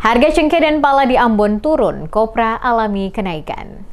Harga cengkeh dan pala di Ambon turun, kopra alami kenaikan.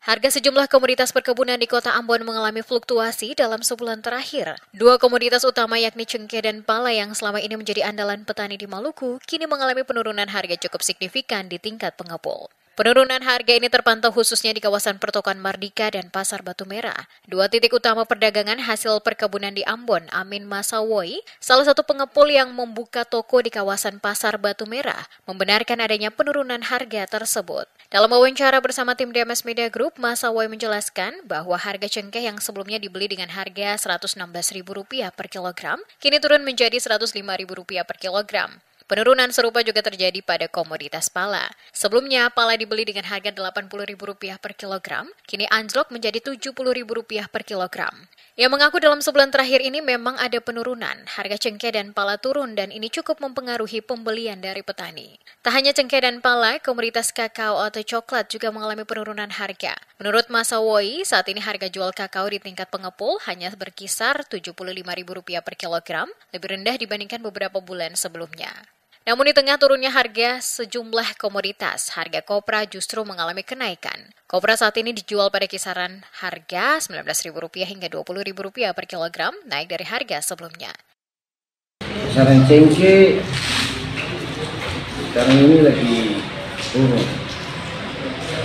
Harga sejumlah komoditas perkebunan di kota Ambon mengalami fluktuasi dalam sebulan terakhir. Dua komoditas utama yakni cengkeh dan pala yang selama ini menjadi andalan petani di Maluku, kini mengalami penurunan harga cukup signifikan di tingkat pengepul. Penurunan harga ini terpantau khususnya di kawasan Pertokoan Mardika dan Pasar Batu Merah. Dua titik utama perdagangan hasil perkebunan di Ambon, Amin Masawoi, salah satu pengepul yang membuka toko di kawasan Pasar Batu Merah, membenarkan adanya penurunan harga tersebut. Dalam wawancara bersama tim DMS Media Group, Masawoi menjelaskan bahwa harga cengkeh yang sebelumnya dibeli dengan harga Rp116.000 per kilogram, kini turun menjadi Rp105.000 per kilogram. Penurunan serupa juga terjadi pada komoditas pala. Sebelumnya, pala dibeli dengan harga Rp80.000 per kilogram, kini anjlok menjadi Rp70.000 per kilogram. Ia mengaku dalam sebulan terakhir ini memang ada penurunan. Harga cengkeh dan pala turun dan ini cukup mempengaruhi pembelian dari petani. Tak hanya cengkeh dan pala, komoditas kakao atau coklat juga mengalami penurunan harga. Menurut Masawoi, saat ini harga jual kakao di tingkat pengepul hanya berkisar Rp75.000 per kilogram, lebih rendah dibandingkan beberapa bulan sebelumnya. Namun di tengah turunnya harga sejumlah komoditas, harga kopra justru mengalami kenaikan. Kopra saat ini dijual pada kisaran harga Rp19.000 hingga Rp20.000 per kilogram, naik dari harga sebelumnya. Kisaran cengkeh sekarang ini lagi turun.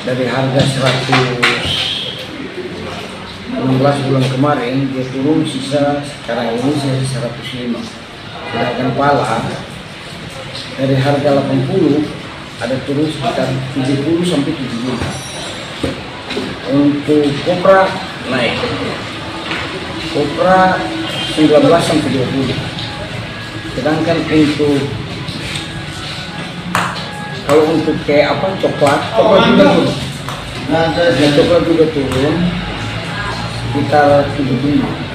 Dari harga 116 bulan kemarin, dia turun sekarang ini sisa 105. Sedangkan pala dari harga 80 ada turun sekitar 70 sampai 70. Untuk kopra naik. Kopra 19 sampai 20. Sedangkan kalau untuk kayak coklat juga turun. Coklat juga turun sekitar 70.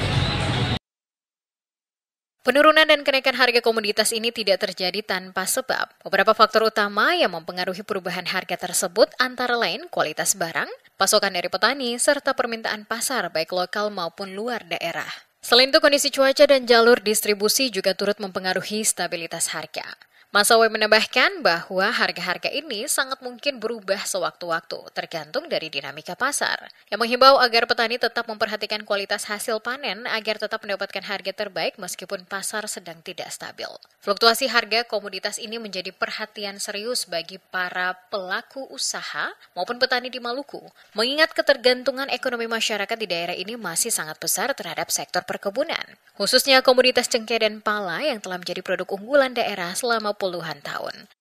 Penurunan dan kenaikan harga komoditas ini tidak terjadi tanpa sebab. Beberapa faktor utama yang mempengaruhi perubahan harga tersebut antara lain kualitas barang, pasokan dari petani, serta permintaan pasar baik lokal maupun luar daerah. Selain itu, kondisi cuaca dan jalur distribusi juga turut mempengaruhi stabilitas harga. Masawoi menambahkan bahwa harga-harga ini sangat mungkin berubah sewaktu-waktu, tergantung dari dinamika pasar. Yang menghimbau agar petani tetap memperhatikan kualitas hasil panen agar tetap mendapatkan harga terbaik meskipun pasar sedang tidak stabil. Fluktuasi harga komoditas ini menjadi perhatian serius bagi para pelaku usaha maupun petani di Maluku, mengingat ketergantungan ekonomi masyarakat di daerah ini masih sangat besar terhadap sektor perkebunan, khususnya komoditas cengkeh dan pala yang telah menjadi produk unggulan daerah selama puluhan tahun.